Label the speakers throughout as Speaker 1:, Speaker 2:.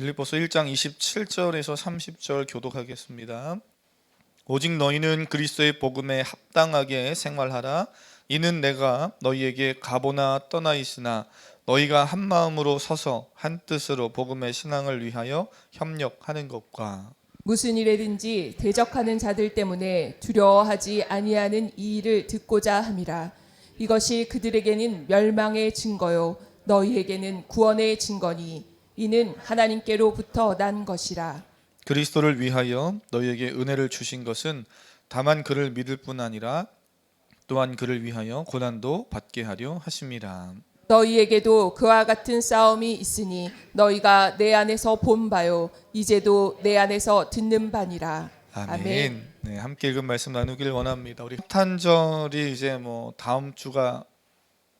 Speaker 1: 빌립보서 1장 27절에서 30절 교독하겠습니다. 오직 너희는 그리스도의 복음에 합당하게 생활하라. 이는 내가 너희에게 가보나 떠나 있으나 너희가 한 마음으로 서서 한 뜻으로 복음의 신앙을 위하여 협력하는 것과
Speaker 2: 무슨 일에든지 대적하는 자들 때문에 두려워하지 아니하는 이 일을 듣고자 함이라. 이것이 그들에게는 멸망의 증거요 너희에게는 구원의 증거니 이는 하나님께로부터 난 것이라.
Speaker 1: 그리스도를 위하여 너희에게 은혜를 주신 것은 다만 그를 믿을 뿐 아니라 또한 그를 위하여 고난도 받게 하려 하심이라.
Speaker 2: 너희에게도 그와 같은 싸움이 있으니 너희가 내 안에서 본 바요 이제도 내 안에서 듣는 바니라.
Speaker 1: 아멘. 네, 함께 읽은 말씀 나누길 원합니다. 우리 탄절이 이제 다음 주가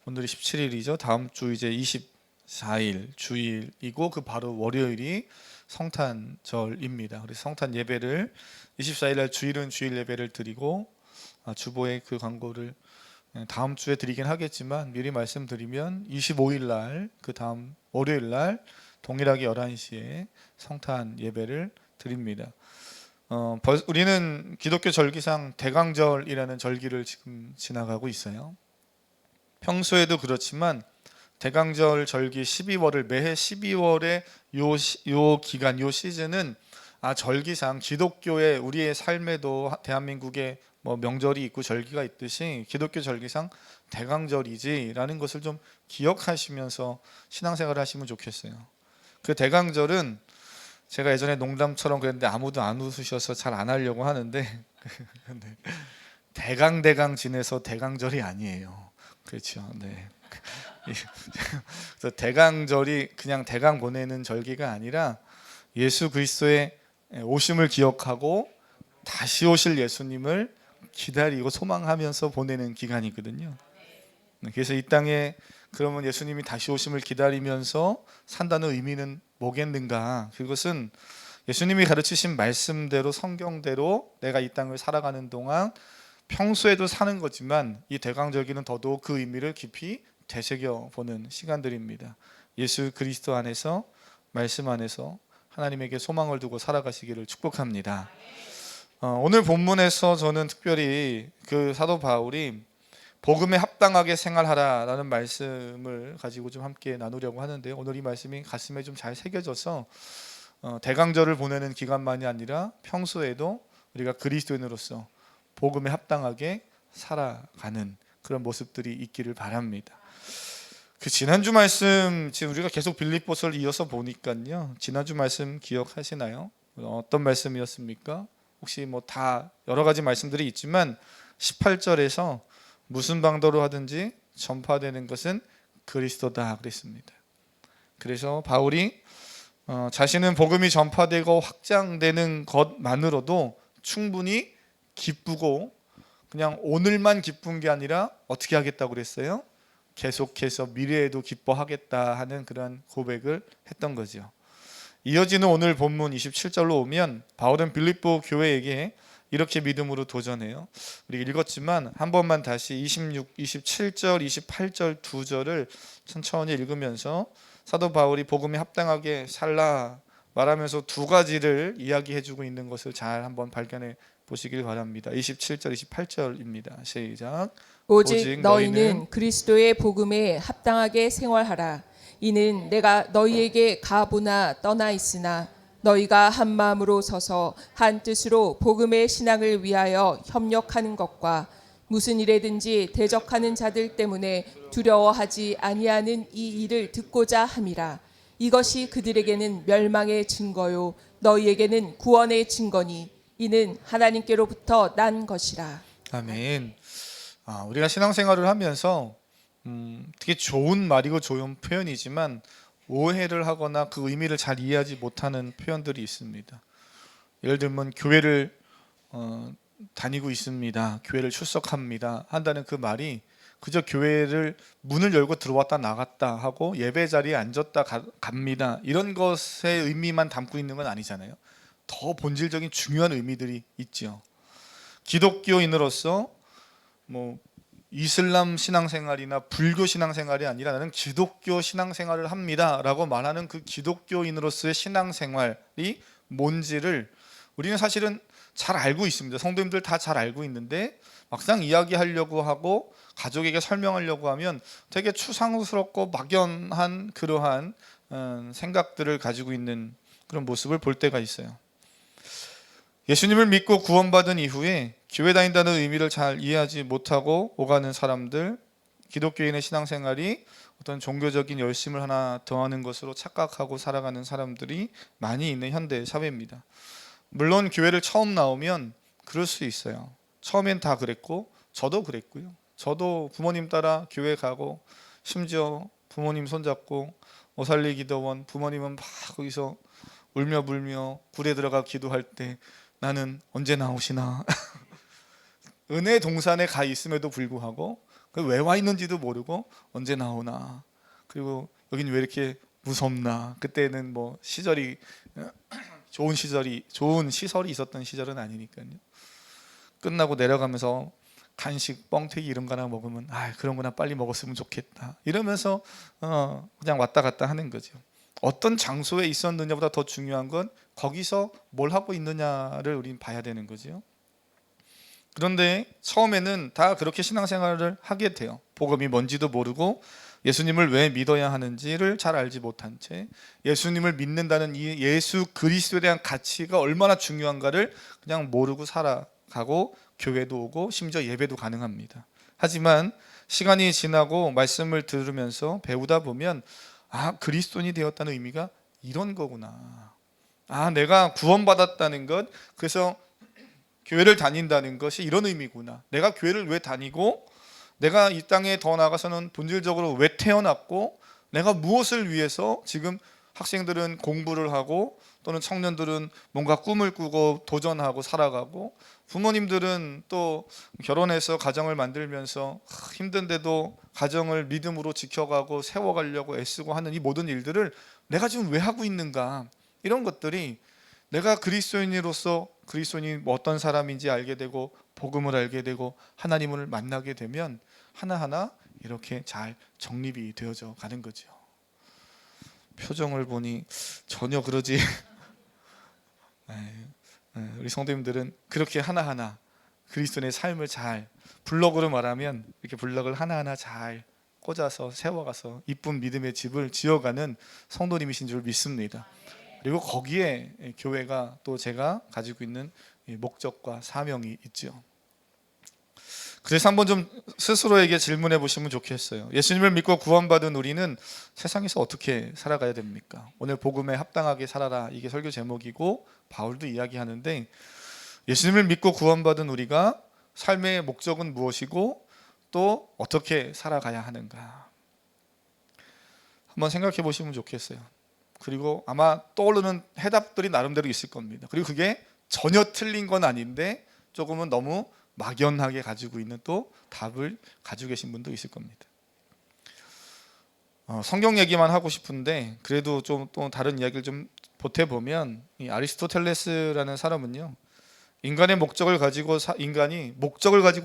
Speaker 1: 오늘이 17일이죠. 다음 주 이제 24일 주일이고 그 바로 월요일이 성탄절입니다. 그래서 성탄 예배를 24일 날 주일은 주일 예배를 드리고 주보의 그 광고를 다음 주에 드리긴 하겠지만 미리 말씀드리면 25일 날 그 다음 월요일 날 동일하게 11시에 성탄 예배를 드립니다. 우리는 기독교 절기상 대강절이라는 절기를 지금 지나가고 있어요. 평소에도 그렇지만 대강절 절기 12월을 매해 12월의 요 기간 요 시즌은 절기상 기독교의 우리의 삶에도 대한민국에 명절이 있고 절기가 있듯이 기독교 절기상 대강절이지라는 것을 좀 기억하시면서 신앙생활을 하시면 좋겠어요. 그 대강절은 제가 예전에 농담처럼 그랬는데 아무도 안 웃으셔서 잘 안 하려고 하는데 대강 지내서 대강절이 아니에요. 그렇죠. 네. 그래서 대강절이 그냥 대강 보내는 절기가 아니라 예수 그리스도의 오심을 기억하고 다시 오실 예수님을 기다리고 소망하면서 보내는 기간이거든요. 그래서 이 땅에 그러면 예수님이 다시 오심을 기다리면서 산다는 의미는 뭐겠는가? 그것은 예수님이 가르치신 말씀대로 성경대로 내가 이 땅을 살아가는 동안 평소에도 사는 거지만 이 대강절기는 더더욱 그 의미를 깊이 되새겨 보는 시간들입니다. 예수 그리스도 안에서 말씀 안에서 하나님에게 소망을 두고 살아가시기를 축복합니다. 오늘 본문에서 저는 특별히 그 사도 바울이 복음에 합당하게 생활하라라는 말씀을 가지고 좀 함께 나누려고 하는데요. 오늘 이 말씀이 가슴에 좀 잘 새겨져서 대강절을 보내는 기간만이 아니라 평소에도 우리가 그리스도인으로서 복음에 합당하게 살아가는 그런 모습들이 있기를 바랍니다. 그 지난주 말씀 지금 우리가 계속 빌립보서를 이어서 보니까요. 지난주 말씀 기억하시나요? 어떤 말씀이었습니까? 혹시 다 여러 가지 말씀들이 있지만 18절에서 무슨 방도로 하든지 전파되는 것은 그리스도다 그랬습니다. 그래서 바울이 자신은 복음이 전파되고 확장되는 것만으로도 충분히 기쁘고 그냥 오늘만 기쁜 게 아니라 어떻게 하겠다고 그랬어요? 계속해서 미래에도 기뻐하겠다 하는 그런 고백을 했던 거죠. 이어지는 오늘 본문 27절로 오면 바울은 빌립보 교회에게 이렇게 믿음으로 도전해요. 우리 읽었지만 한 번만 다시 26, 27절, 28절 두 절을 천천히 읽으면서 사도 바울이 복음에 합당하게 살라 말하면서 두 가지를 이야기해주고 있는 것을 잘 한번 발견해 보시길 바랍니다. 27절, 28절입니다. 시작.
Speaker 2: 오직 너희는 그리스도의 복음에 합당하게 생활하라. 이는 내가 너희에게 가보나 떠나 있으나 너희가 한 마음으로 서서 한 뜻으로 복음의 신앙을 위하여 협력하는 것과 무슨 일에든지 대적하는 자들 때문에 두려워하지 아니하는 이 일을 듣고자 함이라. 이것이 그들에게는 멸망의 증거요 너희에게는 구원의 증거니 이는 하나님께로부터 난 것이라.
Speaker 1: 아멘. 우리가 신앙생활을 하면서 되게 좋은 말이고 좋은 표현이지만 오해를 하거나 그 의미를 잘 이해하지 못하는 표현들이 있습니다. 예를 들면 교회를 다니고 있습니다. 교회를 출석합니다. 한다는 그 말이 그저 교회를 문을 열고 들어왔다 나갔다 하고 예배 자리에 앉았다 갑니다. 이런 것의 의미만 담고 있는 건 아니잖아요. 더 본질적인 중요한 의미들이 있죠. 기독교인으로서 이슬람 신앙생활이나 불교 신앙생활이 아니라 나는 기독교 신앙생활을 합니다라고 말하는 그 기독교인으로서의 신앙생활이 뭔지를 우리는 사실은 잘 알고 있습니다. 성도님들 다 잘 알고 있는데 막상 이야기하려고 하고 가족에게 설명하려고 하면 되게 추상스럽고 막연한 그러한 생각들을 가지고 있는 그런 모습을 볼 때가 있어요. 예수님을 믿고 구원받은 이후에 교회 다닌다는 의미를 잘 이해하지 못하고 오가는 사람들, 기독교인의 신앙생활이 어떤 종교적인 열심을 하나 더하는 것으로 착각하고 살아가는 사람들이 많이 있는 현대 사회입니다. 물론 교회를 처음 나오면 그럴 수 있어요. 처음엔 다 그랬고 저도 그랬고요. 저도 부모님 따라 교회 가고 심지어 부모님 손잡고 오살리 기도원 부모님은 막 거기서 울며 불며 굴에 들어가 기도할 때 나는 언제 나오시나 은혜 동산에 가 있음에도 불구하고 왜 와 있는지도 모르고 언제 나오나 그리고 여긴 왜 이렇게 무섭나 그때는 뭐 시절이 좋은 시설이 있었던 시절은 아니니까요. 끝나고 내려가면서 간식 뻥튀기 이런 거나 먹으면 그런 거나 빨리 먹었으면 좋겠다 이러면서 그냥 왔다 갔다 하는 거죠. 어떤 장소에 있었느냐보다 더 중요한 건 거기서 뭘 하고 있느냐를 우리는 봐야 되는 거죠. 그런데 처음에는 다 그렇게 신앙생활을 하게 돼요. 복음이 뭔지도 모르고 예수님을 왜 믿어야 하는지를 잘 알지 못한 채 예수님을 믿는다는 이 예수 그리스도에 대한 가치가 얼마나 중요한가를 그냥 모르고 살아가고 교회도 오고 심지어 예배도 가능합니다. 하지만 시간이 지나고 말씀을 들으면서 배우다 보면 그리스도인이 되었다는 의미가 이런 거구나. 내가 구원받았다는 것, 그래서 교회를 다닌다는 것이 이런 의미구나. 내가 교회를 왜 다니고 내가 이 땅에 더 나아가서는 본질적으로 왜 태어났고 내가 무엇을 위해서 지금 학생들은 공부를 하고 또는 청년들은 뭔가 꿈을 꾸고 도전하고 살아가고 부모님들은 또 결혼해서 가정을 만들면서 힘든데도 가정을 믿음으로 지켜가고 세워가려고 애쓰고 하는 이 모든 일들을 내가 지금 왜 하고 있는가 이런 것들이 내가 그리스도인으로서 그리스도인이 어떤 사람인지 알게 되고 복음을 알게 되고 하나님을 만나게 되면 하나하나 이렇게 잘 정립이 되어져 가는 거죠. 표정을 보니 전혀 그러지. 우리 성도님들은 그렇게 하나하나 그리스도인의 삶을 잘 블럭으로 말하면 이렇게 블럭을 하나하나 잘 꽂아서 세워가서 이쁜 믿음의 집을 지어가는 성도님이신 줄 믿습니다. 그리고 거기에 교회가 또 제가 가지고 있는 목적과 사명이 있죠. 그래서 한번 좀 스스로에게 질문해 보시면 좋겠어요. 예수님을 믿고 구원받은 우리는 세상에서 어떻게 살아가야 됩니까? 오늘 복음에 합당하게 살아라 이게 설교 제목이고 바울도 이야기하는데 예수님을 믿고 구원받은 우리가 삶의 목적은 무엇이고 또 어떻게 살아가야 하는가 한번 생각해 보시면 좋겠어요. 그리고 아마 떠오르는 해답들이 나름대로 있을 겁니다. 그리고 그게 전혀 틀린 건 아닌데 조금은 너무 막연하게 가지고 있는 또 답을 가지고 계신 분도 있을 겁니다. 성경 얘기만 하고 싶은데 그래도 좀 또 다른 이야기를 좀 보태보면 이 아리스토텔레스라는 사람은요 인간이 목적을 가지고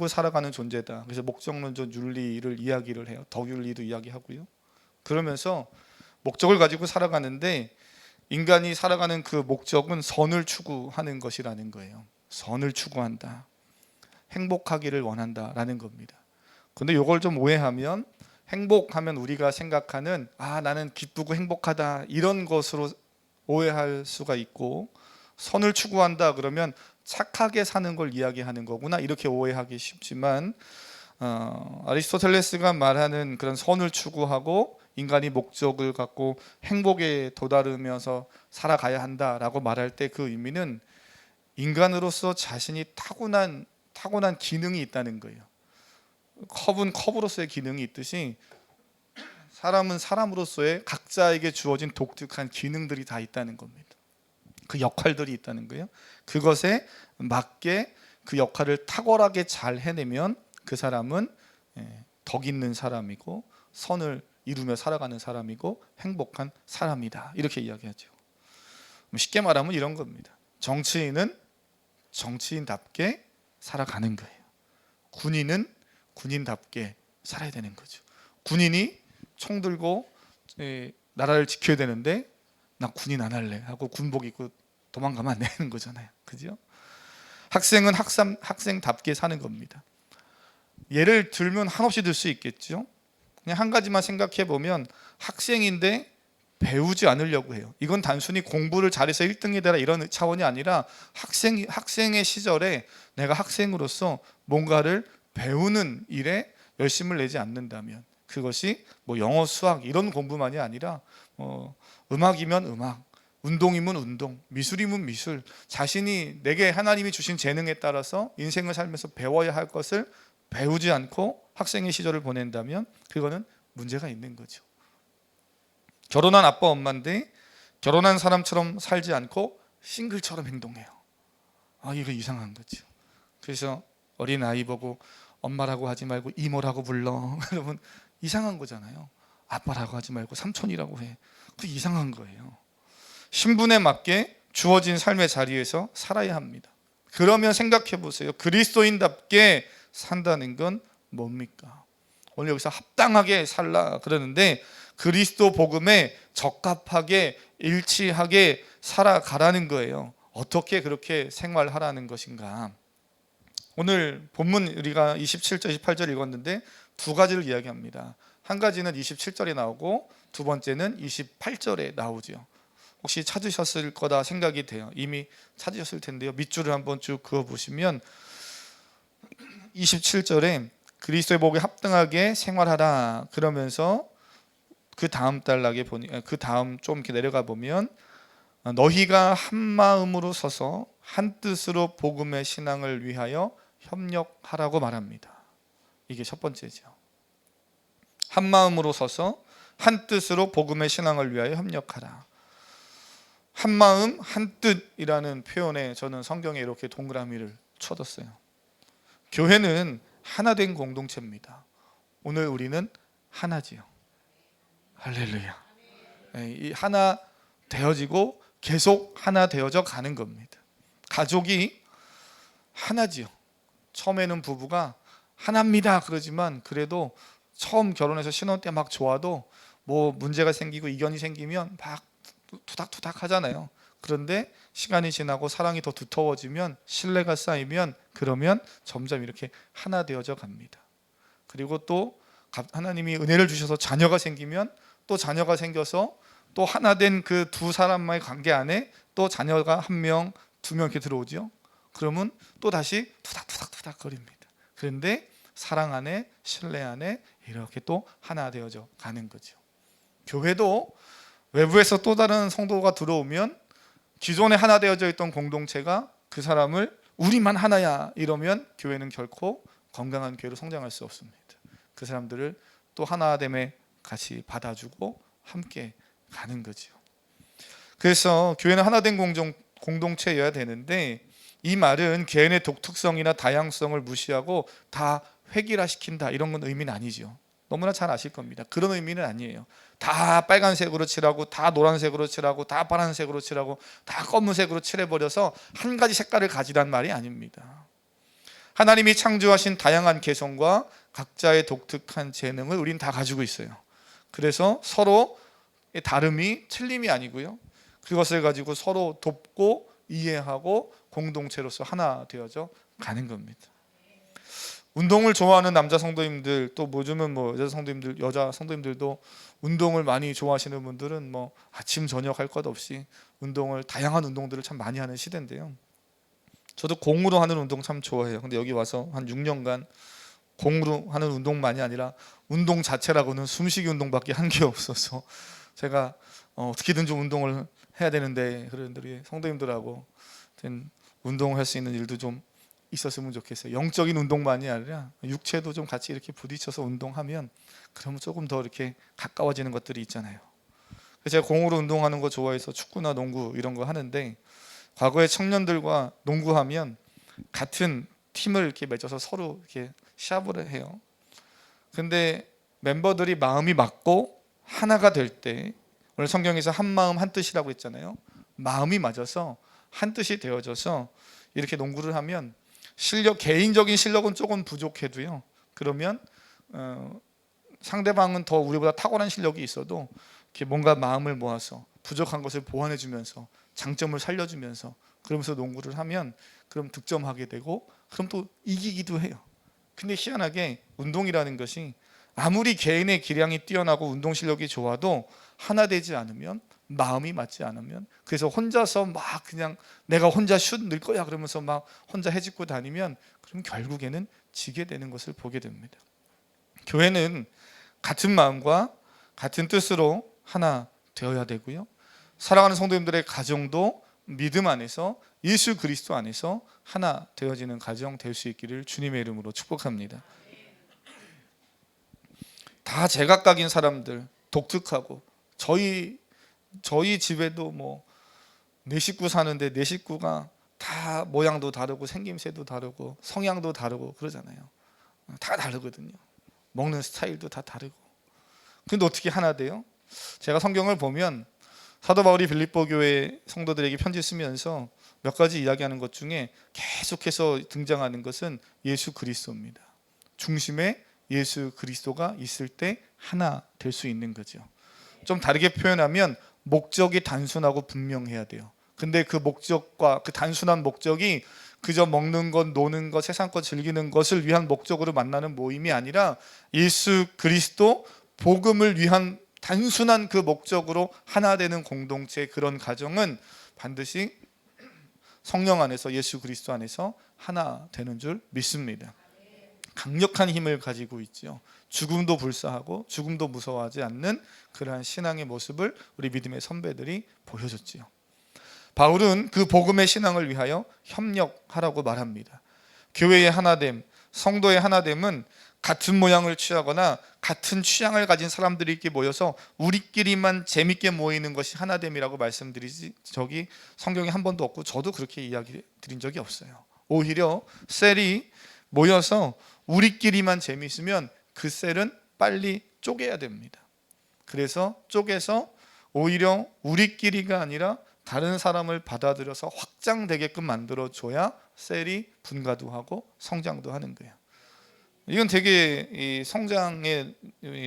Speaker 1: 살아가는 존재다. 그래서 목적론적 윤리를 이야기를 해요. 덕윤리도 이야기하고요. 그러면서 목적을 가지고 살아가는데 인간이 살아가는 그 목적은 선을 추구하는 것이라는 거예요. 선을 추구한다. 행복하기를 원한다라는 겁니다. 근데 이걸 좀 오해하면 행복하면 우리가 생각하는 나는 기쁘고 행복하다 이런 것으로 오해할 수가 있고 선을 추구한다 그러면 착하게 사는 걸 이야기하는 거구나 이렇게 오해하기 쉽지만 아리스토텔레스가 말하는 그런 선을 추구하고 인간이 목적을 갖고 행복에 도달하면서 살아가야 한다라고 말할 때 그 의미는 인간으로서 자신이 타고난 기능이 있다는 거예요. 컵은 컵으로서의 기능이 있듯이 사람은 사람으로서의 각자에게 주어진 독특한 기능들이 다 있다는 겁니다. 그 역할들이 있다는 거예요. 그것에 맞게 그 역할을 탁월하게 잘 해내면 그 사람은 덕 있는 사람이고 선을 이루며 살아가는 사람이고 행복한 사람이다 이렇게 이야기하죠. 쉽게 말하면 이런 겁니다. 정치인은 정치인답게 살아가는 거예요. 군인은 군인답게 살아야 되는 거죠. 군인이 총 들고 나라를 지켜야 되는데 나 군인 안 할래 하고 군복 입고 도망가면 안 되는 거잖아요. 그죠? 학생은 학생답게 사는 겁니다. 예를 들면 한없이 들 수 있겠죠. 그냥 한 가지만 생각해 보면 학생인데 배우지 않으려고 해요. 이건 단순히 공부를 잘해서 1등이 되라 이런 차원이 아니라 학생의 시절에 내가 학생으로서 뭔가를 배우는 일에 열심을 내지 않는다면, 그것이 뭐 영어, 수학 이런 공부만이 아니라 음악이면 음악, 운동이면 운동, 미술이면 미술, 자신이 내게 하나님이 주신 재능에 따라서 인생을 살면서 배워야 할 것을 배우지 않고 학생의 시절을 보낸다면 그거는 문제가 있는 거죠. 결혼한 아빠 엄마인데 결혼한 사람처럼 살지 않고 싱글처럼 행동해요. 이거 이상한 거죠. 그래서 어린 아이 보고 엄마라고 하지 말고 이모라고 불러. 여러분 이상한 거잖아요. 아빠라고 하지 말고 삼촌이라고 해. 그 이상한 거예요. 신분에 맞게 주어진 삶의 자리에서 살아야 합니다. 그러면 생각해 보세요. 그리스도인답게 산다는 건 뭡니까? 오늘 여기서 합당하게 살라 그러는데 그리스도 복음에 적합하게 일치하게 살아가라는 거예요. 어떻게 그렇게 생활하라는 것인가? 오늘 본문 우리가 27절, 28절 읽었는데 두 가지를 이야기합니다. 한 가지는 27절에 나오고 두 번째는 28절에 나오죠. 혹시 찾으셨을 거다 생각이 돼요. 이미 찾으셨을 텐데요. 밑줄을 한번 쭉 그어보시면 27절에 그리스도의 복에 합당하게 생활하라 그러면서 그 다음 단락에 보니 그 다음 좀 이렇게 내려가 보면 너희가 한 마음으로 서서 한 뜻으로 복음의 신앙을 위하여 협력하라고 말합니다. 이게 첫 번째죠. 한 마음으로 서서 한 뜻으로 복음의 신앙을 위하여 협력하라. 한 마음 한 뜻이라는 표현에 저는 성경에 이렇게 동그라미를 쳐뒀어요. 교회는 하나된 공동체입니다. 오늘 우리는 하나지요. 할렐루야. 이 하나 되어지고 계속 하나 되어져 가는 겁니다. 가족이 하나지요. 처음에는 부부가 하나입니다 그러지만 그래도 처음 결혼해서 신혼 때 막 좋아도 뭐 문제가 생기고 이견이 생기면 막 투닥투닥 하잖아요. 그런데 시간이 지나고 사랑이 더 두터워지면 신뢰가 쌓이면 그러면 점점 이렇게 하나 되어져 갑니다. 그리고 또 하나님이 은혜를 주셔서 자녀가 생기면 또 자녀가 생겨서 또 하나 된 그 두 사람과의 관계 안에 또 자녀가 한 명, 두 명 이렇게 들어오죠. 그러면 또 다시 투닥투닥 거립니다. 그런데 사랑 안에 신뢰 안에 이렇게 또 하나 되어져 가는 거죠. 교회도 외부에서 또 다른 성도가 들어오면 기존에 하나 되어져 있던 공동체가 그 사람을 우리만 하나야 이러면 교회는 결코 건강한 교회로 성장할 수 없습니다. 그 사람들을 또 하나됨에 같이 받아주고 함께 가는 거죠. 그래서 교회는 하나된 공동체여야 되는데 이 말은 개인의 독특성이나 다양성을 무시하고 다 획일화시킨다 이런 건 의미는 아니죠. 너무나 잘 아실 겁니다. 그런 의미는 아니에요. 다 빨간색으로 칠하고 다 노란색으로 칠하고 다 파란색으로 칠하고 다 검은색으로 칠해버려서 한 가지 색깔을 가지란 말이 아닙니다. 하나님이 창조하신 다양한 개성과 각자의 독특한 재능을 우린 다 가지고 있어요. 그래서 서로 다름이 틀림이 아니고요. 그것을 가지고 서로 돕고 이해하고 공동체로서 하나 되어져 가는 겁니다. 운동을 좋아하는 남자 성도님들 또 요즘은 여자 성도님들도 운동을 많이 좋아하시는 분들은 뭐 아침 저녁 할 것 없이 운동을 다양한 운동들을 참 많이 하는 시대인데요. 저도 공으로 하는 운동 참 좋아해요. 근데 여기 와서 한 6년간 공으로 하는 운동만이 아니라 운동 자체라고는 숨쉬기 운동밖에 한 게 없어서 제가 어떻게든 좀 운동을 해야 되는데 그런들이 성도님들하고 운동을 할 수 있는 일도 좀 있었으면 좋겠어요. 영적인 운동만이 아니라 육체도 좀 같이 이렇게 부딪혀서 운동하면 그러면 조금 더 이렇게 가까워지는 것들이 있잖아요. 그래서 제가 공으로 운동하는 거 좋아해서 축구나 농구 이런 거 하는데 과거에 청년들과 농구하면 같은 팀을 이렇게 맺어서 서로 이렇게 시합을 해요. 근데 멤버들이 마음이 맞고 하나가 될 때 오늘 성경에서 한 마음 한 뜻이라고 했잖아요. 마음이 맞아서 한 뜻이 되어져서 이렇게 농구를 하면 개인적인 실력은 조금 부족해도요. 그러면 상대방은 더 우리보다 탁월한 실력이 있어도 이렇게 뭔가 마음을 모아서 부족한 것을 보완해 주면서 장점을 살려주면서 그러면서 농구를 하면 그럼 득점하게 되고 그럼 또 이기기도 해요. 근데 희한하게 운동이라는 것이 아무리 개인의 기량이 뛰어나고 운동 실력이 좋아도 하나 되지 않으면, 마음이 맞지 않으면, 그래서 혼자서 막 그냥 내가 혼자 슛 넣을 거야 그러면서 막 혼자 해집고 다니면 그럼 결국에는 지게 되는 것을 보게 됩니다. 교회는 같은 마음과 같은 뜻으로 하나 되어야 되고요. 사랑하는 성도님들의 가정도 믿음 안에서, 예수 그리스도 안에서 하나 되어지는 가정 될 수 있기를 주님의 이름으로 축복합니다. 다 제각각인 사람들, 독특하고, 저희 집에도 뭐 네 식구 사는데 네 식구가 다 모양도 다르고 생김새도 다르고 성향도 다르고 그러잖아요. 다 다르거든요. 먹는 스타일도 다 다르고. 근데 어떻게 하나 돼요? 제가 성경을 보면 사도 바울이 빌립보 교회 성도들에게 편지 쓰면서 몇 가지 이야기하는 것 중에 계속해서 등장하는 것은 예수 그리스도입니다. 중심에 예수 그리스도가 있을 때 하나 될 수 있는 거죠. 좀 다르게 표현하면 목적이 단순하고 분명해야 돼요. 근데 그 목적과 그 단순한 목적이 그저 먹는 것, 노는 것, 세상 것 즐기는 것을 위한 목적으로 만나는 모임이 아니라 예수 그리스도 복음을 위한 단순한 그 목적으로 하나 되는 공동체, 그런 가정은 반드시 성령 안에서, 예수 그리스도 안에서 하나 되는 줄 믿습니다. 강력한 힘을 가지고 있죠. 죽음도 불사하고 죽음도 무서워하지 않는 그러한 신앙의 모습을 우리 믿음의 선배들이 보여줬지요. 바울은 그 복음의 신앙을 위하여 협력하라고 말합니다. 교회의 하나됨, 성도의 하나됨은 같은 모양을 취하거나 같은 취향을 가진 사람들이 이렇게 모여서 우리끼리만 재밌게 모이는 것이 하나됨이라고 말씀드리지, 저기 성경에 한 번도 없고 저도 그렇게 이야기 드린 적이 없어요. 오히려 셀이 모여서 우리끼리만 재미있으면 그 셀은 빨리 쪼개야 됩니다. 그래서 쪼개서 오히려 우리끼리가 아니라 다른 사람을 받아들여서 확장되게끔 만들어줘야 셀이 분가도 하고 성장도 하는 거예요. 이건 되게 이 성장의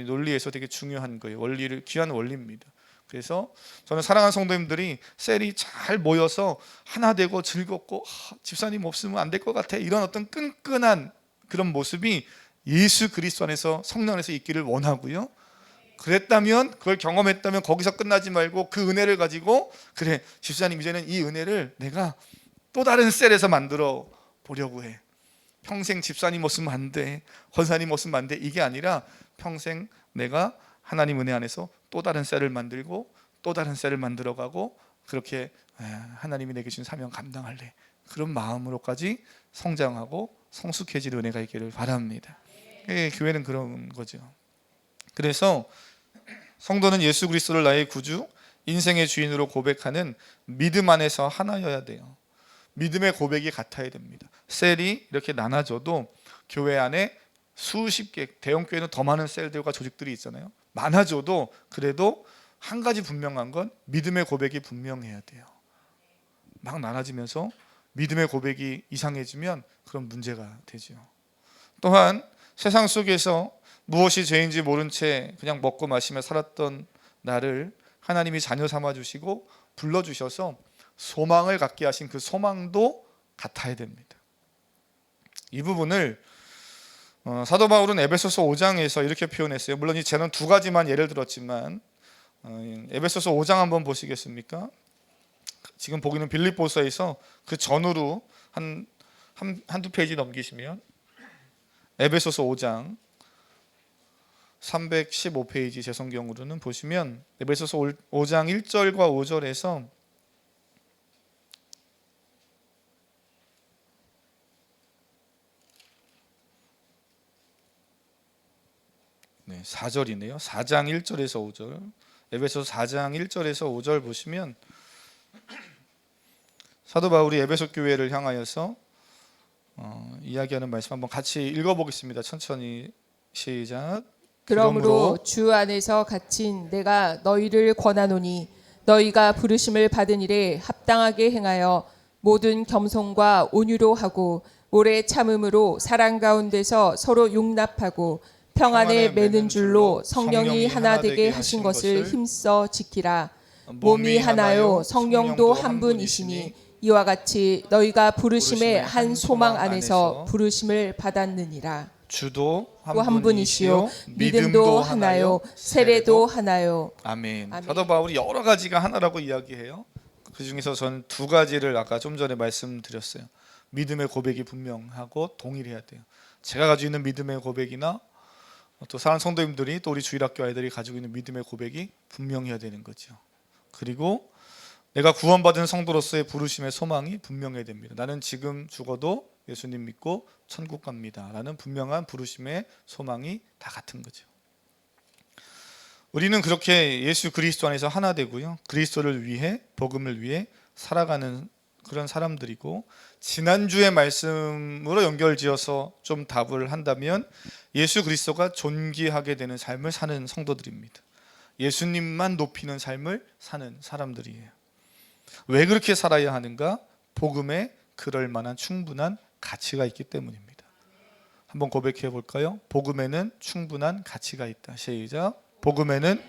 Speaker 1: 논리에서 되게 중요한 거예요. 원리를, 귀한 원리입니다. 그래서 저는 사랑하는 성도님들이 셀이 잘 모여서 하나 되고 즐겁고 집사님 없으면 안 될 것 같아, 이런 어떤 끈끈한 그런 모습이 예수 그리스도 안에서, 성령 안에서 있기를 원하고요. 그랬다면, 그걸 경험했다면 거기서 끝나지 말고 그 은혜를 가지고, 그래 집사님 이제는 이 은혜를 내가 또 다른 셀에서 만들어 보려고 해. 평생 집사님 없으면 안 돼, 권사님 없으면 안 돼, 이게 아니라 평생 내가 하나님 은혜 안에서 또 다른 셀을 만들고 또 다른 셀을 만들어가고, 그렇게 하나님이 내게 주신 사명 감당할래, 그런 마음으로까지 성장하고 성숙해질 은혜가 있기를 바랍니다. 교회는 그런 거죠. 그래서 성도는 예수 그리스도를 나의 구주, 인생의 주인으로 고백하는 믿음 안에서 하나여야 돼요. 믿음의 고백이 같아야 됩니다. 셀이 이렇게 나눠져도 교회 안에 수십 개, 대형 교회는 더 많은 셀들과 조직들이 있잖아요. 많아져도 그래도 한 가지 분명한 건 믿음의 고백이 분명해야 돼요. 막 나눠지면서 믿음의 고백이 이상해지면 그런 문제가 되죠. 또한 세상 속에서 무엇이 죄인지 모른 채 그냥 먹고 마시며 살았던 나를 하나님이 자녀 삼아 주시고 불러주셔서 소망을 갖게 하신 그 소망도 같아야 됩니다. 이 부분을 사도 바울은 에베소서 5장에서 이렇게 표현했어요. 물론 이 제는 두 가지만 예를 들었지만 에베소서 5장 한번 보시겠습니까? 지금 보기는 빌립보서에서 그 전후로 한두 페이지 넘기시면 에베소서 5장 315페이지 제 성경으로는 보시면 에베소서 5장 1절과 5절에서 네, 4절이네요. 4장 1절에서 5절. 에베소서 4장 1절에서 5절 보시면 사도 바울이 에베소 교회를 향하여서 이야기하는 말씀 한번 같이 읽어보겠습니다. 천천히 시작.
Speaker 2: 그러므로 주 안에서 갇힌 내가 너희를 권하노니 너희가 부르심을 받은 일에 합당하게 행하여 모든 겸손과 온유로 하고 오래 참음으로 사랑 가운데서 서로 용납하고 평안에 매는 줄로 성령이 하나 되게 하신 것을 힘써 지키라. 몸이 하나요 성령도 한 분이시니 이와 같이 너희가 부르심의 한 소망 안에서 부르심을 받았느니라.
Speaker 1: 주도
Speaker 2: 한 분이시요 믿음도 하나요 세례도 하나요.
Speaker 1: 아멘.
Speaker 2: 아멘.
Speaker 1: 사도 바울이 여러 가지가 하나라고 이야기해요. 그 중에서 저는 두 가지를 아까 좀 전에 말씀드렸어요. 믿음의 고백이 분명하고 동일해야 돼요. 제가 가지고 있는 믿음의 고백이나 또 사랑하는 성도님들이 또 우리 주일학교 아이들이 가지고 있는 믿음의 고백이 분명해야 되는 거죠. 그리고 내가 구원받은 성도로서의 부르심의 소망이 분명해야 됩니다. 나는 지금 죽어도 예수님 믿고 천국 갑니다 라는 분명한 부르심의 소망이 다 같은 거죠. 우리는 그렇게 예수 그리스도 안에서 하나 되고요, 그리스도를 위해, 복음을 위해 살아가는 그런 사람들이고, 지난주의 말씀으로 연결지어서 좀 답을 한다면 예수 그리스도가 존귀하게 되는 삶을 사는 성도들입니다. 예수님만 높이는 삶을 사는 사람들이에요. 왜 그렇게 살아야 하는가? 복음에 그럴 만한 충분한 가치가 있기 때문입니다. 한번 고백해 볼까요? 복음에는 충분한 가치가 있다. 시작. 복음에는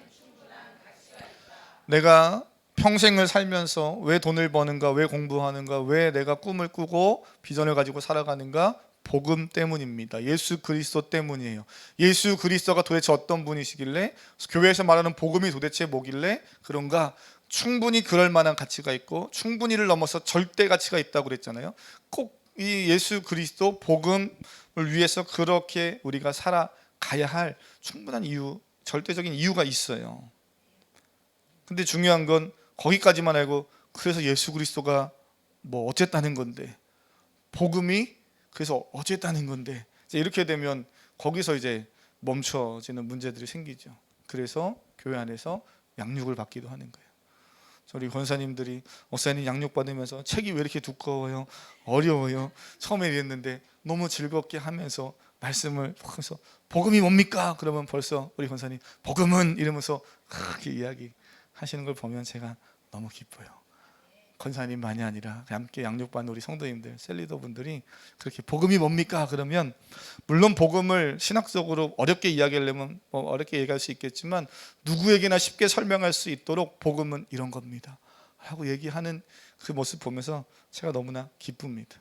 Speaker 1: 내가 평생을 살면서 왜 돈을 버는가, 왜 공부하는가, 왜 내가 꿈을 꾸고 비전을 가지고 살아가는가? 복음 때문입니다. 예수 그리스도 때문이에요. 예수 그리스도가 도대체 어떤 분이시길래, 교회에서 말하는 복음이 도대체 뭐길래 그런가? 충분히 그럴 만한 가치가 있고 충분히를 넘어서 절대 가치가 있다고 그랬잖아요. 꼭 이 예수 그리스도 복음을 위해서 그렇게 우리가 살아가야 할 충분한 이유, 절대적인 이유가 있어요. 근데 중요한 건 거기까지만 알고 그래서 예수 그리스도가 뭐 어쨌다는 건데, 복음이 그래서 어쨌다는 건데, 이렇게 되면 거기서 이제 멈춰지는 문제들이 생기죠. 그래서 교회 안에서 양육을 받기도 하는 거예요. 우리 권사님들이 목사님 양육 받으면서 책이 왜 이렇게 두꺼워요, 어려워요, 처음에 이랬는데 너무 즐겁게 하면서 말씀을 하면서 복음이 뭡니까? 그러면 벌써 우리 권사님 복음은 이러면서 그렇게 이야기하시는 걸 보면 제가 너무 기뻐요. 권사님만이 아니라 함께 양육받는 우리 성도님들, 셀리더분들이 그렇게 복음이 뭡니까? 그러면 물론 복음을 신학적으로 어렵게 이야기하려면 어렵게 얘기할 수 있겠지만 누구에게나 쉽게 설명할 수 있도록 복음은 이런 겁니다 하고 얘기하는 그 모습 보면서 제가 너무나 기쁩니다.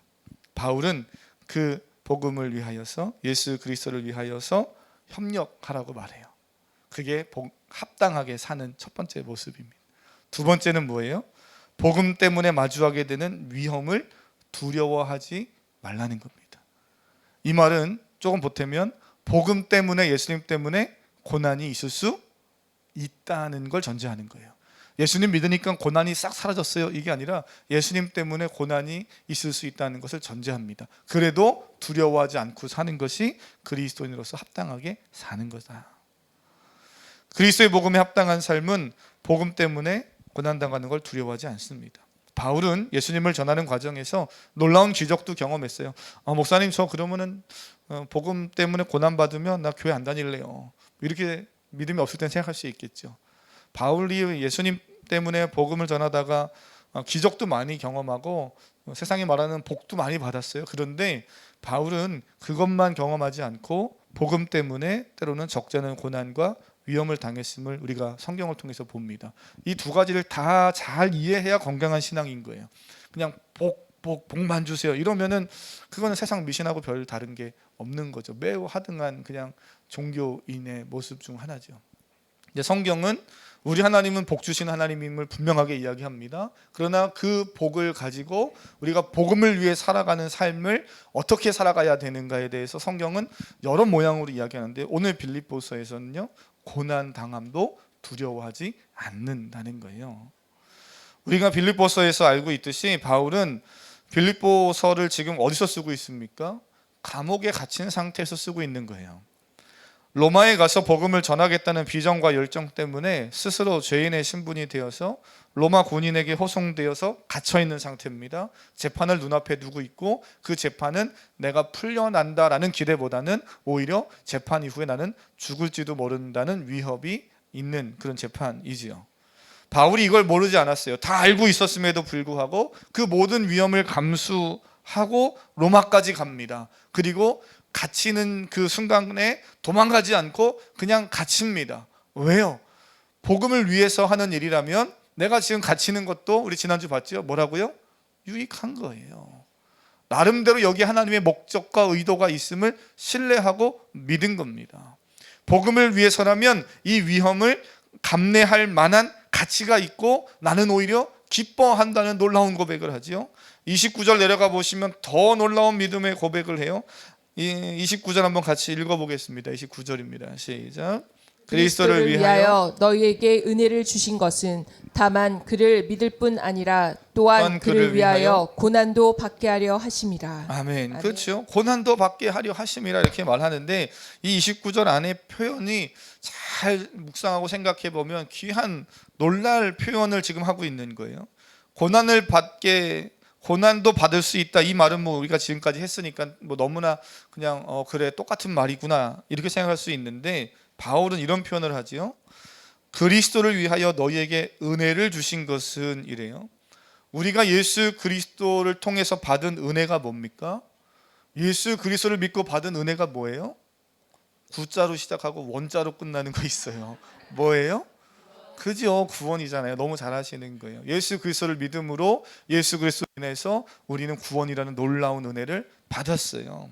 Speaker 1: 바울은 그 복음을 위하여서, 예수 그리스도를 위하여서 협력하라고 말해요. 그게 합당하게 사는 첫 번째 모습입니다. 두 번째는 뭐예요? 복음 때문에 마주하게 되는 위험을 두려워하지 말라는 겁니다. 이 말은 조금 보태면 복음 때문에, 예수님 때문에 고난이 있을 수 있다는 걸 전제하는 거예요. 예수님 믿으니까 고난이 싹 사라졌어요, 이게 아니라 예수님 때문에 고난이 있을 수 있다는 것을 전제합니다. 그래도 두려워하지 않고 사는 것이 그리스도인으로서 합당하게 사는 거다. 그리스도의 복음에 합당한 삶은 복음 때문에 고난당하는 걸 두려워하지 않습니다. 바울은 예수님을 전하는 과정에서 놀라운 기적도 경험했어요. 목사님, 저 그러면은 복음 때문에 고난받으면 나 교회 안 다닐래요, 이렇게 믿음이 없을 땐 생각할 수 있겠죠. 바울이 예수님 때문에 복음을 전하다가 기적도 많이 경험하고 세상이 말하는 복도 많이 받았어요. 그런데 바울은 그것만 경험하지 않고 복음 때문에 때로는 적잖은 고난과 위험을 당했음을 우리가 성경을 통해서 봅니다. 이 두 가지를 다 잘 이해해야 건강한 신앙인 거예요. 그냥 복만 주세요 이러면은 그거는 세상 미신하고 별 다른 게 없는 거죠. 매우 하등한 그냥 종교인의 모습 중 하나죠. 이제 성경은 우리 하나님은 복 주시는 하나님임을 분명하게 이야기합니다. 그러나 그 복을 가지고 우리가 복음을 위해 살아가는 삶을 어떻게 살아가야 되는가에 대해서 성경은 여러 모양으로 이야기하는데, 오늘 빌립보서에서는요, 고난 당함도 두려워하지 않는다는 거예요. 우리가 빌립보서에서 알고 있듯이 바울은 빌립보서를 지금 어디서 쓰고 있습니까? 감옥에 갇힌 상태에서 쓰고 있는 거예요. 로마에 가서 복음을 전하겠다는 비전과 열정 때문에 스스로 죄인의 신분이 되어서 로마 군인에게 호송되어서 갇혀있는 상태입니다. 재판을 눈앞에 두고 있고 그 재판은 내가 풀려난다라는 기대보다는 오히려 재판 이후에 나는 죽을지도 모른다는 위협이 있는 그런 재판이지요. 바울이 이걸 모르지 않았어요. 다 알고 있었음에도 불구하고 그 모든 위험을 감수하고 하고 로마까지 갑니다. 그리고 갇히는 그 순간에 도망가지 않고 그냥 갇힙니다. 왜요? 복음을 위해서 하는 일이라면 내가 지금 갇히는 것도 우리 지난주 봤죠? 뭐라고요? 유익한 거예요. 나름대로 여기 하나님의 목적과 의도가 있음을 신뢰하고 믿은 겁니다. 복음을 위해서라면 이 위험을 감내할 만한 가치가 있고 나는 오히려 기뻐한다는 놀라운 고백을 하죠. 29절 내려가 보시면 더 놀라운 믿음의 고백을 해요. 29절 한번 같이 읽어보겠습니다. 29절입니다. 시작.
Speaker 2: 그리스도를 위하여 너희에게 은혜를 주신 것은 다만 그를 믿을 뿐 아니라 또한 그를 위하여 고난도 받게 하려 하심이라.
Speaker 1: 아멘. 그렇죠. 고난도 받게 하려 하심이라 이렇게 말하는데 이 29절 안에 표현이 잘 묵상하고 생각해 보면 귀한 놀랄 표현을 지금 하고 있는 거예요. 고난도 받을 수 있다. 이 말은 뭐 우리가 지금까지 했으니까 뭐 너무나 그냥 그래 똑같은 말이구나 이렇게 생각할 수 있는데 바울은 이런 표현을 하지요. 그리스도를 위하여 너희에게 은혜를 주신 것은 이래요. 우리가 예수 그리스도를 통해서 받은 은혜가 뭡니까? 예수 그리스도를 믿고 받은 은혜가 뭐예요? 구자로 시작하고 원자로 끝나는 거 있어요. 뭐예요? 그죠? 구원이잖아요. 너무 잘하시는 거예요. 예수 그리스도를 믿음으로 예수 그리스도로 인해서 우리는 구원이라는 놀라운 은혜를 받았어요.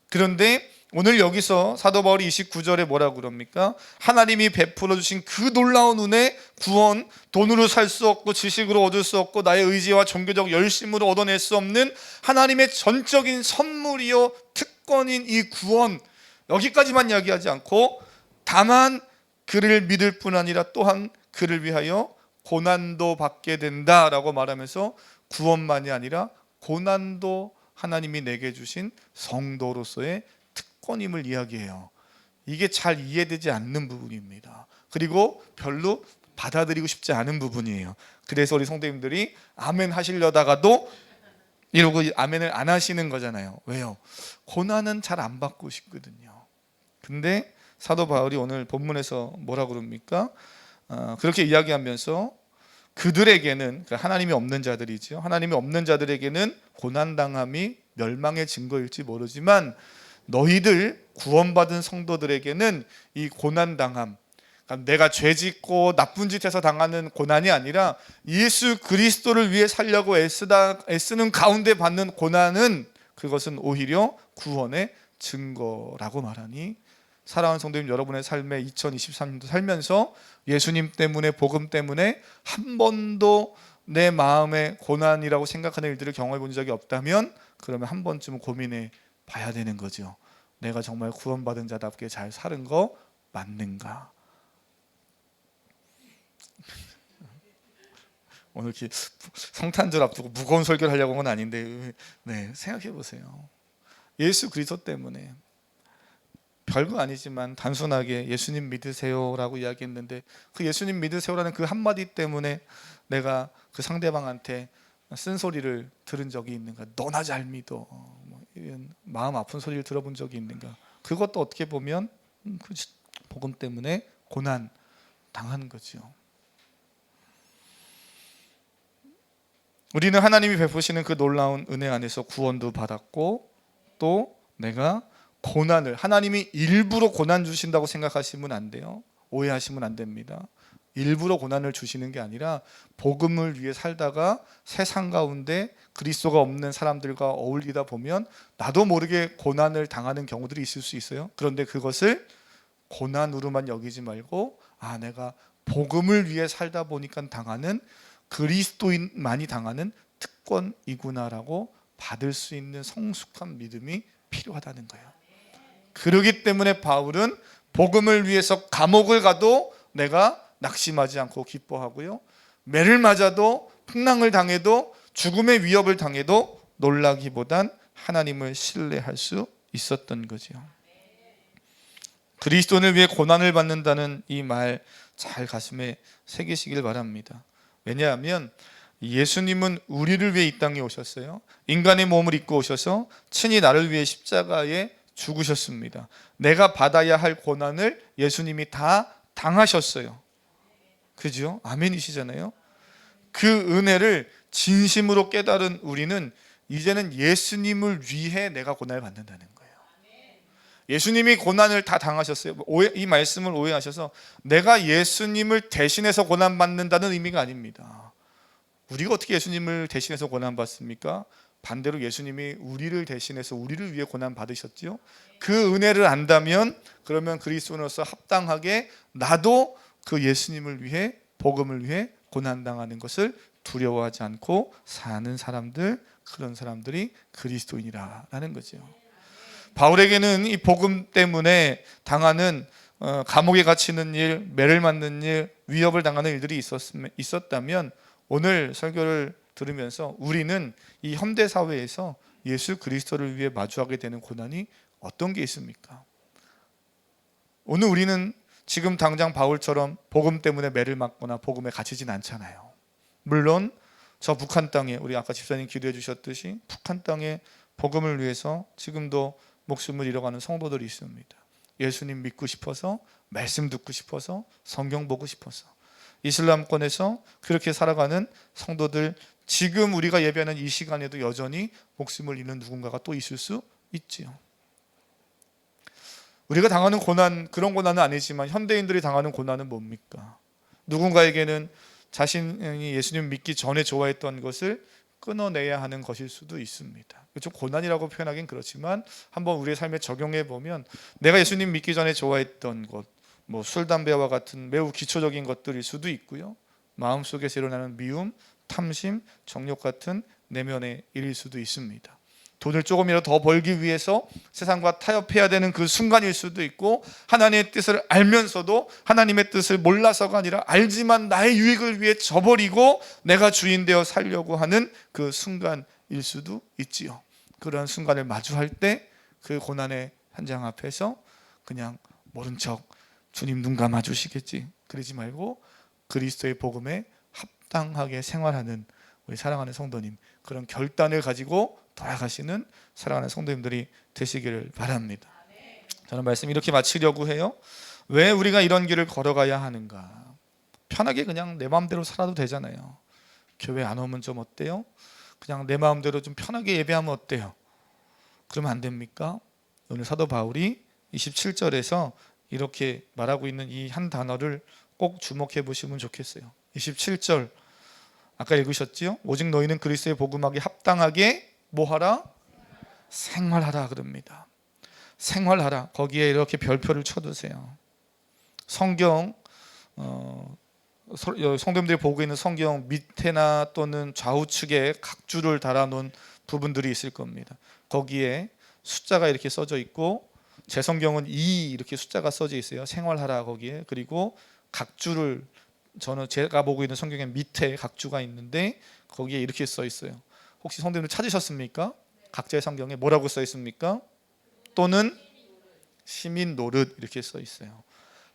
Speaker 1: 그런데 오늘 여기서 사도 바울이 29절에 뭐라고 그럽니까? 하나님이 베풀어 주신 그 놀라운 은혜, 구원, 돈으로 살 수 없고 지식으로 얻을 수 없고 나의 의지와 종교적 열심으로 얻어낼 수 없는 하나님의 전적인 선물이요 특권인 이 구원, 여기까지만 이야기하지 않고 다만 그를 믿을 뿐 아니라 또한 그를 위하여 고난도 받게 된다라고 말하면서 구원만이 아니라 고난도 하나님이 내게 주신 성도로서의 특권임을 이야기해요. 이게 잘 이해되지 않는 부분입니다. 그리고 별로 받아들이고 싶지 않은 부분이에요. 그래서 우리 성도님들이 아멘 하시려다가도 이러고 아멘을 안 하시는 거잖아요. 왜요? 고난은 잘 안 받고 싶거든요. 근데 사도 바울이 오늘 본문에서 뭐라고 그럽니까? 그렇게 이야기하면서 그들에게는, 하나님이 없는 자들이죠. 하나님이 없는 자들에게는 고난당함이 멸망의 증거일지 모르지만 너희들 구원받은 성도들에게는 이 고난당함, 그러니까 내가 죄짓고 나쁜 짓 해서 당하는 고난이 아니라 예수 그리스도를 위해 살려고 애쓰는 가운데 받는 고난은 그것은 오히려 구원의 증거라고 말하니 사랑하는 성도님, 여러분의 삶에 2023년도 살면서 예수님 때문에, 복음 때문에 한 번도 내 마음에 고난이라고 생각하는 일들을 경험해 본 적이 없다면 그러면 한 번쯤은 고민해 봐야 되는 거죠. 내가 정말 구원받은 자답게 잘 사는 거 맞는가? 오늘 이렇게 성탄절 앞두고 무거운 설교를 하려고 한 건 아닌데 생각해 보세요. 예수 그리스도 때문에 별거 아니지만 단순하게 예수님 믿으세요라고 이야기했는데 그 예수님 믿으세요라는 그 한마디 때문에 내가 그 상대방한테 쓴소리를 들은 적이 있는가? 너나 잘 믿어, 이런 마음 아픈 소리를 들어본 적이 있는가? 그것도 어떻게 보면 그 복음 때문에 고난 당한 거죠. 우리는 하나님이 베푸시는 그 놀라운 은혜 안에서 구원도 받았고 또 내가 고난을, 하나님이 일부러 고난 주신다고 생각하시면 안 돼요. 오해하시면 안 됩니다. 일부러 고난을 주시는 게 아니라 복음을 위해 살다가 세상 가운데 그리스도가 없는 사람들과 어울리다 보면 나도 모르게 고난을 당하는 경우들이 있을 수 있어요. 그런데 그것을 고난으로만 여기지 말고 내가 복음을 위해 살다 보니까 당하는, 그리스도인만이 당하는 특권이구나라고 받을 수 있는 성숙한 믿음이 필요하다는 거예요. 그러기 때문에 바울은 복음을 위해서 감옥을 가도 내가 낙심하지 않고 기뻐하고요, 매를 맞아도 풍랑을 당해도 죽음의 위협을 당해도 놀라기보단 하나님을 신뢰할 수 있었던 거죠. 그리스도를 위해 고난을 받는다는 이 말 잘 가슴에 새기시길 바랍니다. 왜냐하면 예수님은 우리를 위해 이 땅에 오셨어요. 인간의 몸을 입고 오셔서 친히 나를 위해 십자가에 죽으셨습니다. 내가 받아야 할 고난을 예수님이 다 당하셨어요. 그죠? 아멘이시잖아요. 그 은혜를 진심으로 깨달은 우리는 이제는 예수님을 위해 내가 고난을 받는다는 거예요. 예수님이 고난을 다 당하셨어요. 이 말씀을 오해하셔서 내가 예수님을 대신해서 고난받는다는 의미가 아닙니다. 우리가 어떻게 예수님을 대신해서 고난받습니까? 반대로 예수님이 우리를 대신해서 우리를 위해 고난받으셨죠. 그 은혜를 안다면 그러면 그리스도인으로서 합당하게 나도 그 예수님을 위해, 복음을 위해 고난당하는 것을 두려워하지 않고 사는 사람들, 그런 사람들이 그리스도인이라는 거죠. 바울에게는 이 복음 때문에 당하는 감옥에 갇히는 일, 매를 맞는 일, 위협을 당하는 일들이 있었다면 오늘 설교를 들으면서 우리는 이 현대 사회에서 예수 그리스도를 위해 마주하게 되는 고난이 어떤 게 있습니까? 오늘 우리는 지금 당장 바울처럼 복음 때문에 매를 맞거나 복음에 갇히진 않잖아요. 물론 저 북한 땅에, 우리 아까 집사님 기도해 주셨듯이 북한 땅에 복음을 위해서 지금도 목숨을 잃어가는 성도들이 있습니다. 예수님 믿고 싶어서, 말씀 듣고 싶어서, 성경 보고 싶어서 이슬람권에서 그렇게 살아가는 성도들, 지금 우리가 예배하는 이 시간에도 여전히 목숨을 잃는 누군가가 또 있을 수 있지요. 우리가 당하는 고난, 그런 고난은 아니지만 현대인들이 당하는 고난은 뭡니까? 누군가에게는 자신이 예수님 믿기 전에 좋아했던 것을 끊어내야 하는 것일 수도 있습니다. 좀 고난이라고 표현하긴 그렇지만 한번 우리의 삶에 적용해 보면 내가 예수님 믿기 전에 좋아했던 것, 뭐 술, 담배와 같은 매우 기초적인 것들일 수도 있고요. 마음속에서 일어나는 미움, 탐심, 정욕 같은 내면의 일일 수도 있습니다. 돈을 조금이라도 더 벌기 위해서 세상과 타협해야 되는 그 순간일 수도 있고, 하나님의 뜻을 알면서도 하나님의 뜻을 몰라서가 아니라 알지만 나의 유익을 위해 저버리고 내가 주인 되어 살려고 하는 그 순간일 수도 있지요. 그런 순간을 마주할 때 그 고난의 현장 앞에서 그냥 모른 척 주님 눈 감아 주시겠지 그러지 말고 그리스도의 복음에 합당하게 생활하는 우리 사랑하는 성도님, 그런 결단을 가지고 돌아가시는 사랑하는 성도님들이 되시기를 바랍니다. 저는 말씀 이렇게 마치려고 해요. 왜 우리가 이런 길을 걸어가야 하는가? 편하게 그냥 내 마음대로 살아도 되잖아요. 교회 안 오면 좀 어때요? 그냥 내 마음대로 좀 편하게 예배하면 어때요? 그러면 안 됩니까? 오늘 사도 바울이 27절에서 이렇게 말하고 있는 이 한 단어를 꼭 주목해 보시면 좋겠어요. 27절 아까 읽으셨지요? 오직 너희는 그리스도의 복음하게 합당하게 뭐하라? 생활하라 그럽니다. 생활하라. 거기에 이렇게 별표를 쳐두세요. 성경 성도님들이 보고 있는 성경 밑에나 또는 좌우측에 각줄을 달아놓은 부분들이 있을 겁니다. 거기에 숫자가 이렇게 써져 있고 제 성경은 2 이렇게 숫자가 써져 있어요. 생활하라 거기에. 그리고 각줄을 저는 제가 보고 있는 성경의 밑에 각주가 있는데 거기에 이렇게 써 있어요. 혹시 성도님들 찾으셨습니까? 각자의 성경에 뭐라고 써 있습니까? 또는 시민 노릇 이렇게 써 있어요.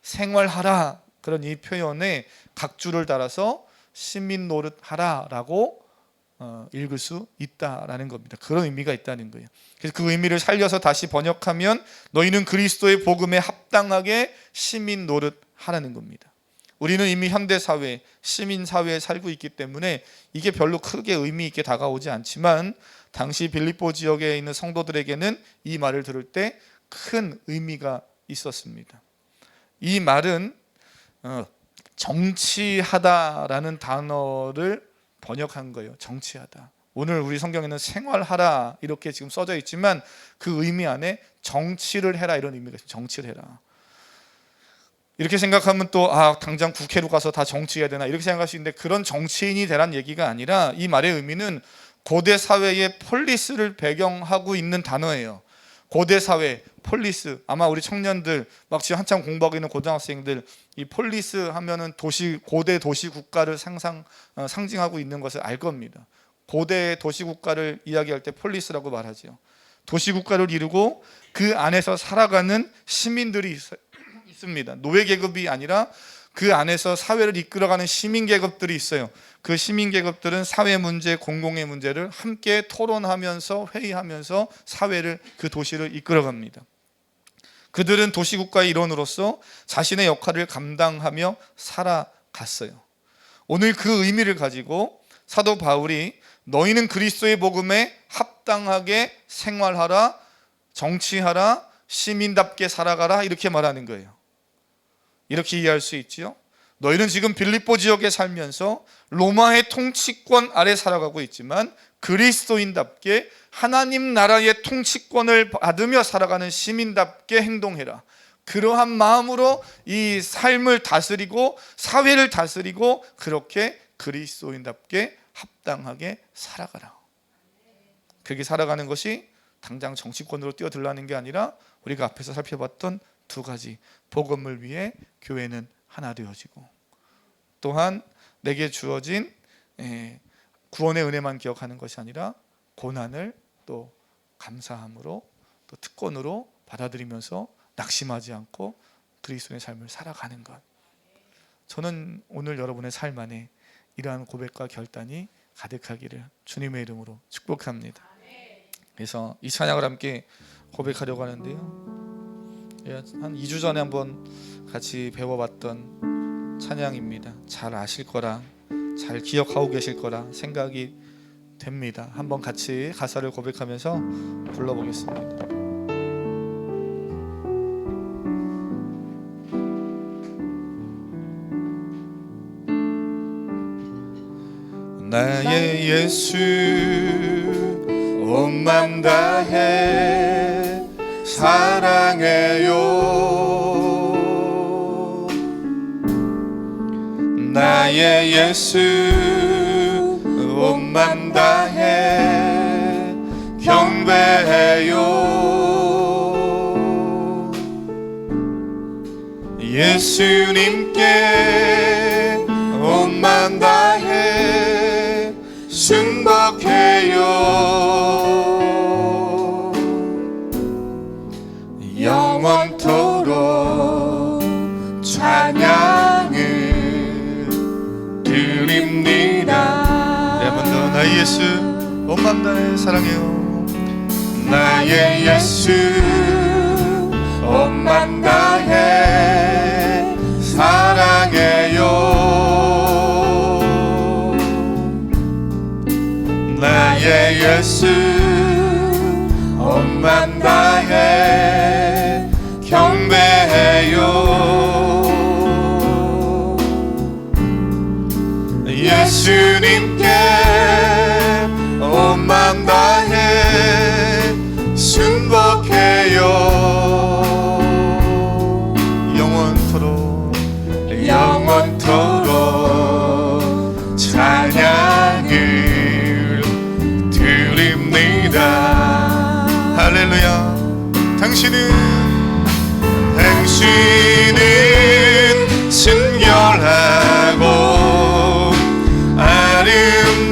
Speaker 1: 생활하라 그런 이 표현에 각주를 달아서 시민 노릇 하라라고 읽을 수 있다라는 겁니다. 그런 의미가 있다는 거예요. 그래서 그 의미를 살려서 다시 번역하면 너희는 그리스도의 복음에 합당하게 시민 노릇 하라는 겁니다. 우리는 이미 현대사회, 시민사회에 살고 있기 때문에 이게 별로 크게 의미 있게 다가오지 않지만 당시 빌립보 지역에 있는 성도들에게는 이 말을 들을 때 큰 의미가 있었습니다. 이 말은 정치하다라는 단어를 번역한 거예요. 정치하다. 오늘 우리 성경에는 생활하라 이렇게 지금 써져 있지만 그 의미 안에 정치를 해라 이런 의미가 있어요. 정치를 해라. 이렇게 생각하면 또 당장 국회로 가서 다 정치해야 되나 이렇게 생각할 수 있는데 그런 정치인이 되란 얘기가 아니라 이 말의 의미는 고대 사회의 폴리스를 배경하고 있는 단어예요. 고대 사회, 폴리스. 아마 우리 청년들 막 지금 한참 공부하고 있는 고등학생들 이 폴리스 하면은 고대 도시 국가를 상징하고 있는 것을 알 겁니다. 고대 도시 국가를 이야기할 때 폴리스라고 말하죠. 도시 국가를 이루고 그 안에서 살아가는 시민들이 있습니다. 노예 계급이 아니라 그 안에서 사회를 이끌어가는 시민 계급들이 있어요. 그 시민 계급들은 사회 문제, 공공의 문제를 함께 토론하면서 회의하면서 사회를, 그 도시를 이끌어갑니다. 그들은 도시국가의 일원으로서 자신의 역할을 감당하며 살아갔어요. 오늘 그 의미를 가지고 사도 바울이 너희는 그리스도의 복음에 합당하게 생활하라, 정치하라, 시민답게 살아가라, 이렇게 말하는 거예요. 이렇게 이해할 수 있지요. 너희는 지금 빌립보 지역에 살면서 로마의 통치권 아래 살아가고 있지만 그리스도인답게 하나님 나라의 통치권을 받으며 살아가는 시민답게 행동해라. 그러한 마음으로 이 삶을 다스리고 사회를 다스리고 그렇게 그리스도인답게 합당하게 살아가라. 그렇게 살아가는 것이 당장 정치권으로 뛰어들라는 게 아니라 우리가 앞에서 살펴봤던 두 가지, 복음을 위해 교회는 하나 되어지고, 또한 내게 주어진 구원의 은혜만 기억하는 것이 아니라 고난을 또 감사함으로 또 특권으로 받아들이면서 낙심하지 않고 그리스도의 삶을 살아가는 것. 저는 오늘 여러분의 삶 안에 이러한 고백과 결단이 가득하기를 주님의 이름으로 축복합니다. 그래서 이 찬양을 함께 고백하려고 하는데요, 한 2주 전에 한번 같이 배워봤던 찬양입니다. 잘 아실 거라, 잘 기억하고 계실 거라 생각이 됩니다. 한번 같이 가사를 고백하면서 불러보겠습니다. 나의 예수 온 맘 다해 사랑해요. 나의 예수 온 맘 다해 경배해요. 예수님께 온 맘 다해 순복해요. 영원토록 찬양을 드립니다. 네, 한 번 더. 나의 예수 온 맘 다해 사랑해요. 나의 예수 온 맘 다해 사랑해요. 나의 예수 온 맘 다해 경배해요. 예수님께 온 맘 다해 순복해요. 영원토록 영원토록 찬양을 드립니다. 할렐루야. 당신은 순결하고 아름다운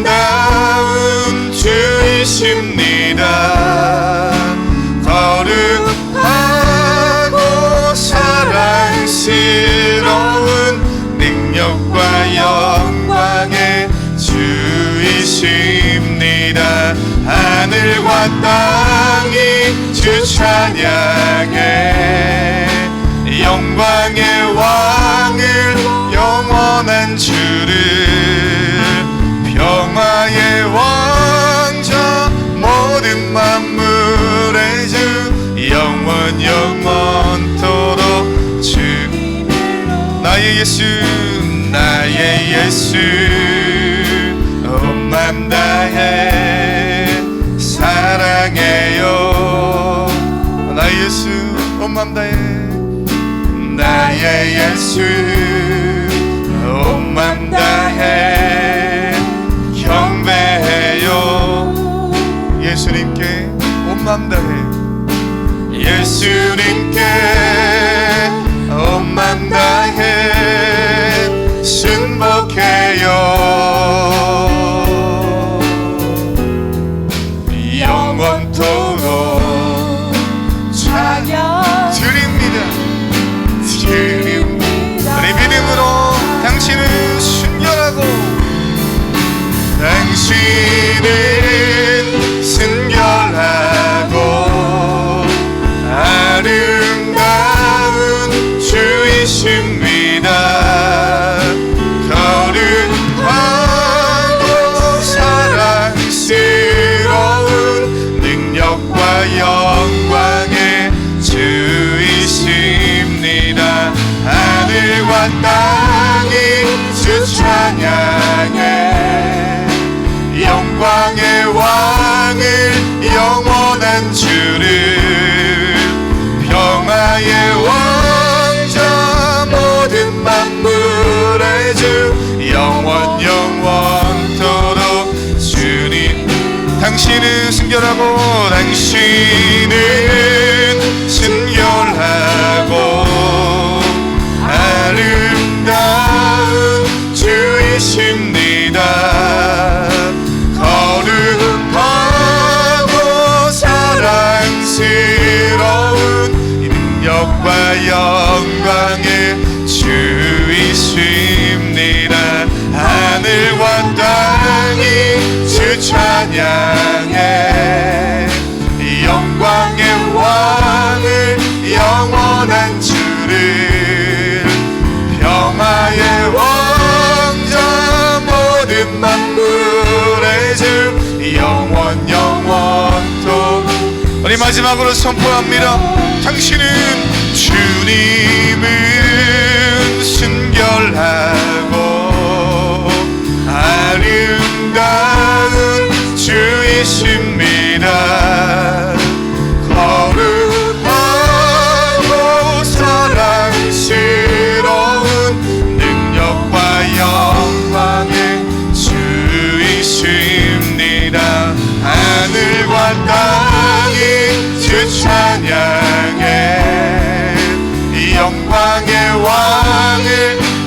Speaker 1: 주이십니다. 거룩하고 사랑스러운 능력과 영광의 주이십니다. 하늘과 땅이 주 찬양해 영광의 왕을 영원한 주를 평화의 왕자 모든 만물의 주 영원토록 주. 나의 예수 온 맘 다해 사랑해요. 나의 예수 온 맘 다해 나의 예수 온 맘 다해 경배해요. 예수님께 온 맘 다해 예수님께 온 맘 다해 순복해요. 영원토록 찬양 드립니다. 우리 믿음으로 당신은 순결하고 당신은 순결하고 아름다운 주이십니다. 거룩하고 영원한 주를 평화의 왕자 모든 만물의 주 영원 영원토록 주님 당신은 순결하고 당신은 순결하고 아름다운 주이십니다. 거룩하고 사랑스러운 능력과 영광의 주이십니다. 하늘과 땅이 주 찬양해 영광의 왕을 영원한 주를 평화의 왕자 모든 만물의 주 영원 영원토록 우리 마지막으로 선포합니다. 당신은 주님은 순결하고 아름다운 주이십니다. 거룩하고 사랑스러운 능력과 영광의 주이십니다. 하늘과 땅이 주 찬양해 영광의 왕을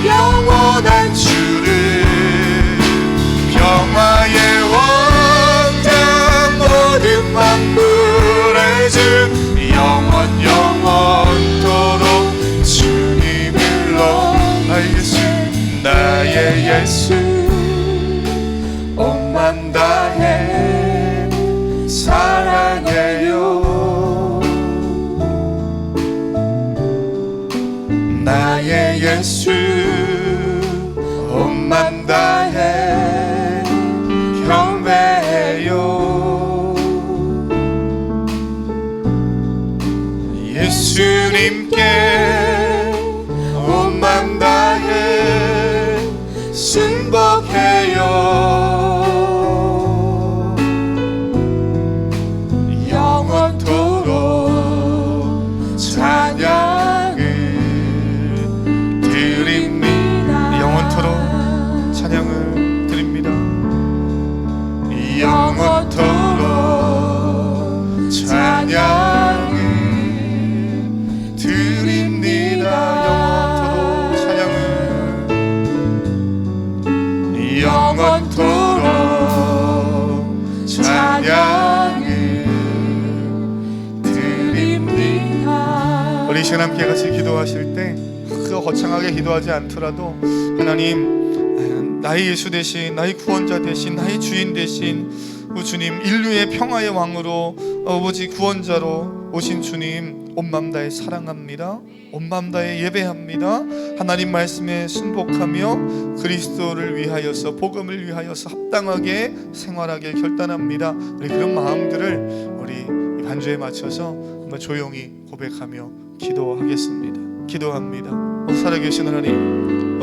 Speaker 1: 영원한 주를 평화의 왕자 모든 만물의 주 영원 영원토록 주님을로 나의 예수 온 맘 다해 사랑해요. 나의 예수 온 맘 다해 경배해요. 예수님께 온 맘 다해 순복해요. 영원토록 찬양을 드립니다. 영원토록 찬양을 드립니다. 영원토록 찬양을 드립니다. 영원토록 찬양을 드립니다. 우리 시간 함께 같이 기도하실 때 그 거창하게 기도하지 않더라도 하나님 나의 예수 대신 나의 구원자 대신 나의 주인 대신 주님 인류의 평화의 왕으로 아버지 구원자로 오신 주님 온 맘 다해 사랑합니다. 온 맘 다해 예배합니다. 하나님 말씀에 순복하며 그리스도를 위하여서 복음을 위하여서 합당하게 생활하길 결단합니다. 우리 그런 마음들을 우리 반주에 맞춰서 한번 조용히 고백하며 기도하겠습니다. 기도합니다. 살아계신 하나님